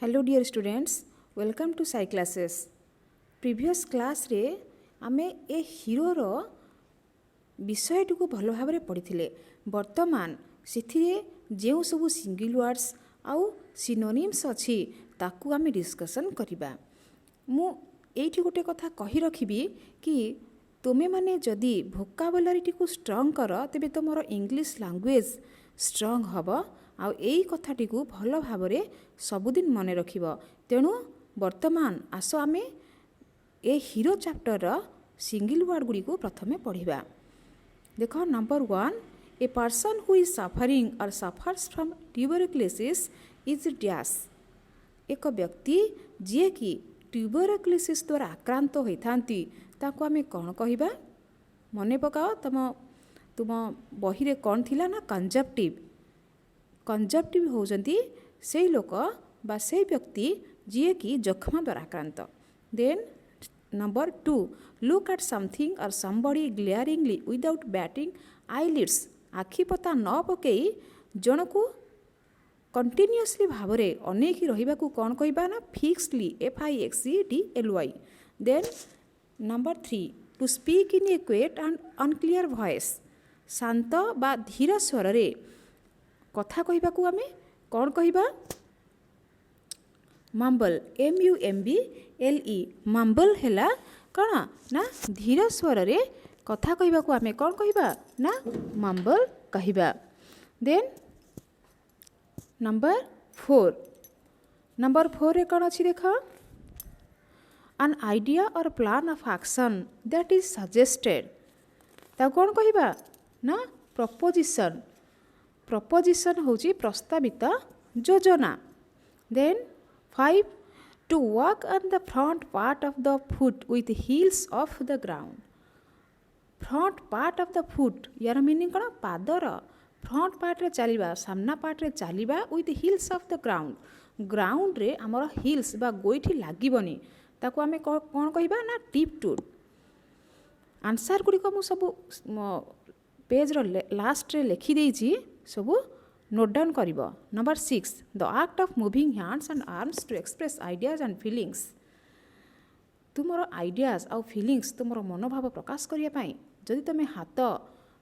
Hello dear students, welcome to Sci classes. Previous class रे आमे ए हीरो रो विषयटी को भल भाव पढ़ी वर्तमान से जो सब सिंगल वर्ड्स आउ सिनोनिम्स अच्छी ताकू आमे डिस्कसन करिबा। मु एठी गोटे कथा कही रखिबी कि तुमे माने जदि भोकाबुलारी को स्ट्रंग कर तेबे तुमर इंग्लिश लैंग्वेज स्ट्रंग हबो आउ एई कथाटी को भल भाव सबुदिन मन रखिब। तेणु वर्तमान आस आमे ए हीरो चैप्टर सिंगल वर्ड गुड़ी को प्रथमे पढ़िबा। देख number 1, a person who is suffering or suffers from tuberculosis is dash. एक व्यक्ति जी कि ट्यूबरक्लोसिस द्वारा आक्रांत होइथांती ताको आमे कौन कहिबा? मने पकाओ तुम बही रे कौन थिला ना कंजप्टिव। कंजप्टिव होउजंती से लोक बा से व्यक्ति जी कि जखमा द्वारा आक्रांत। Then number 2, look at something or somebody glaringly without batting eyelids. आखि पता न पकई जन को कंटिन्यूअसली भाव में अनेक रहिबा को कौन कहिबा ना fixedly FIXEDLY। Then number 3, to speak in a quiet and unclear voice. शांत बा धीर स्वर रे कथा कहिबा को आमे कौन कहिबा? Mumble MUMBLE। मम्बल हैला कौन ना धीर स्वर रे कथा कहिबा को आमे कौन कहिबा ना मम्बल कहिबा। देन नंबर 4 रे कौन अच्छी देख? an idea or plan of action that is suggested। ता कौन कहिबा ना proposition। proposition होची प्रस्तावित योजना। Then 5, to walk on the front part of the foot with heels off the ground। front part of the foot यार meaning कौन? पादर front part रे चलिबा, सामना पार्ट रे चलिबा with heels of the ground। Ground रे हमर हिल्स बा गोइठी लागिबनी ताको आमे कौन कहिबा ना टिप टूट। आंसर गुड़ी को मु सब पेज रो लास्ट रे लिखि देइछि, सब नोट डाउन करिवो। Number 6, the act of moving hands and arms to express ideas and feelings. तुमर आइडियाज आउ फीलिंग्स तुमर मनोभाव प्रकाश करिया पई जदि तमे हाथ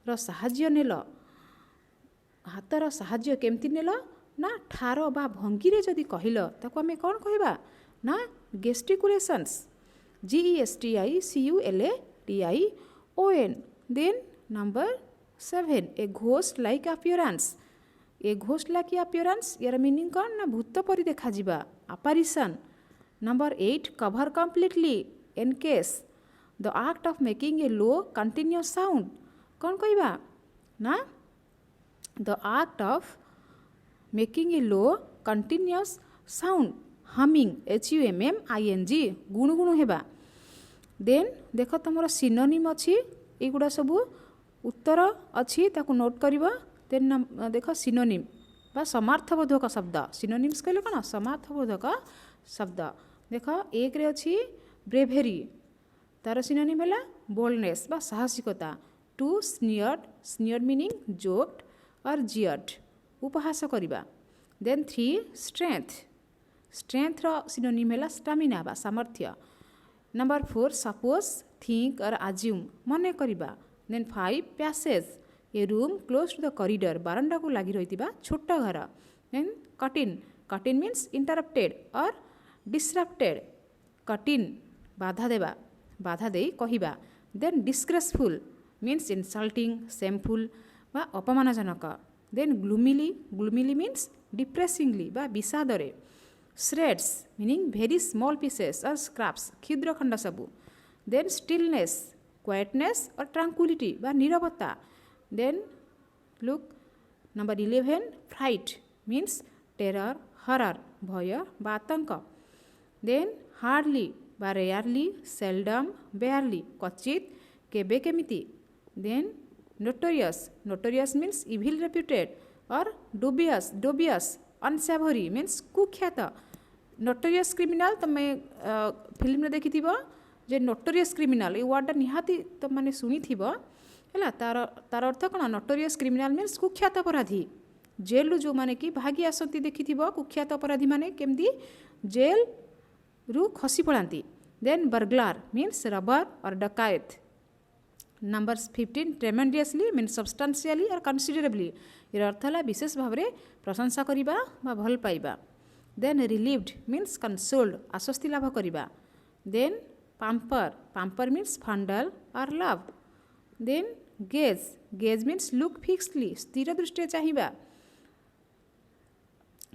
रो सहाय्य नेल, हाथर सहाय्य केमती नेल ना ठार बा भंगी रे जदि कहिल ताको आमे कौन कहिबा ना gesticulations GESTICULATION। Then number 7, a ghost like appearance। A ghost like appearance यार मीनिंग कौन ना भूत परी देखा जिबा apparition। Number 8, cover completely encase। The act of making a low continuous sound कौन कहिबा ना the act of making a low continuous sound humming HUMMING गुणु गुणु हेबा। देन देख तुमर सिनोनिम अच्छी एगुड़ा सब उत्तर अच्छी ताकू नोट करिवो। देन देख सिनोनिम बा समार्थबोधक शब्द। सिनोनिम्स कहले कौन? समार्थबोधक शब्द। देख 1 रे अच्छी ब्रेभेरी, तार सिनोनिम है बोल्डनेस बा साहसिकता। 2, स्नियर्ड, स्नियर्ड मीनिंग जोक्ड और जियर्ड उपहास करिबा। देन 3, स्ट्रेंथ, स्ट्रेंथ रो सिनोनिम है स्टामिना बा सामर्थ्य। Number 4, suppose, think or assume मने करिबा। Then 5, passage, a room close to the corridor बारंडा को लगी रही छोट घर। Then cut in, cut in means interrupted or disrupted. Cut in बाधा देवा, बाधा दे कहिबा। Then disgraceful means insulting, shameful बा अपमानजनक। Then gloomily, gloomily means depressingly बा विषादरे। Shreds meaning very small pieces और स्क्रैप्स क्षुद्र खंड सबू। Then stillness, quietness or tranquillity बा नीरवता। Then look number 11, fright means terror, horror भय बा आतंक। देन हार्डली बा रेयरली, सेल्डम बेयरली क्वचित, केबे केमिति। Then notorious, notorious means evil reputed or dubious, dubious unsavoury means कुख्यात। नोटोरियस क्रिमिनाल तमे फिल्म रे देखि थिबो जे नोटोरियस क्रिमिनाल ए वर्डटा निहाती तुम माने सुनी थिबो हैला। तार अर्थ कौन? नोटोरियस क्रिमिनाल मीन्स कुख्यात अपराधी। जेल जो माने कि भागी आसती देखि कुख्यात अपराधी माने केमती जेल रु खसी पड़ाती। देन बर्गलार मीन्स रबर और डकायत। नंबर 15 ट्रेमेंडियसली मीन्स सब्सटेंशियली और कन्सिडरेबली यार अर्थ है विशेष भाव में प्रशंसा करवा बा भल पाइबा। देन रिलीव्ड मीन्स कंसोल्ड आश्वस्ति लाभ करवा। Then pamper pamper means fondle or love. Then gaze gaze means look fixedly स्थिर दृष्टि चाहिए।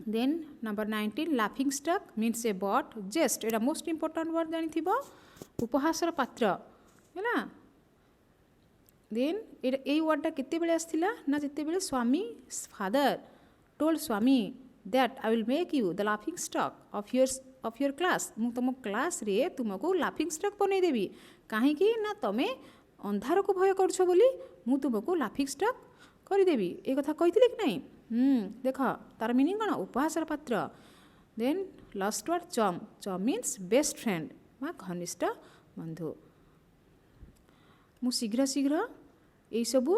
Then number 19 laughing stock means a butt jest एटा मोस्ट इंपोर्टेंट वर्ड जानी थी उपहासर पात्र है। देन ये वर्डटा केते बेले आसथिला ना जिते बेले Swami father told Swami that I will make you the laughing stock of your class मु तुम क्लास रे तुमको लाफिंग स्टक बनै देबी कहीं ना तमे अंधार को भय करछ बोली मु तुमको लाफिंग स्टक करदेवी ये कथा कही कि नहीं। देख तार मीनिंग कौन उपहासर पात्र। देन लास्ट वर्ड चम चम मीन्स बेस्ट फ्रेंड बा घनिष्ठ बंधु। मु शीघ्र शीघ्र यही सबू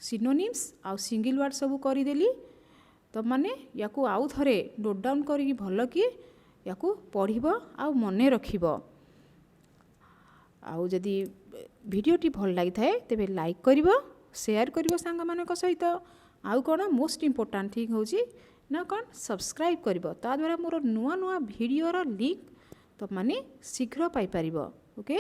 सिनोनिम्स आउ सिंगल वर्ड सबू करदेली तब माने याकू आउ थरे नोट डाउन करी भल कि याकू पढ़िब आ मने रखिब। आउ जदि वीडियोटी भल लगी थाए तेबे लाइक करिब शेयर करिब सांग मानक सहित। आउ कौन मोस्ट इम्पोर्टाट ठीक होची ना कौन सब्सक्राइब करिब ता द्वारा मोर नुआ नुआ वीडियोर लिंक तब माने शीघ्र पाई परिबो। ओके।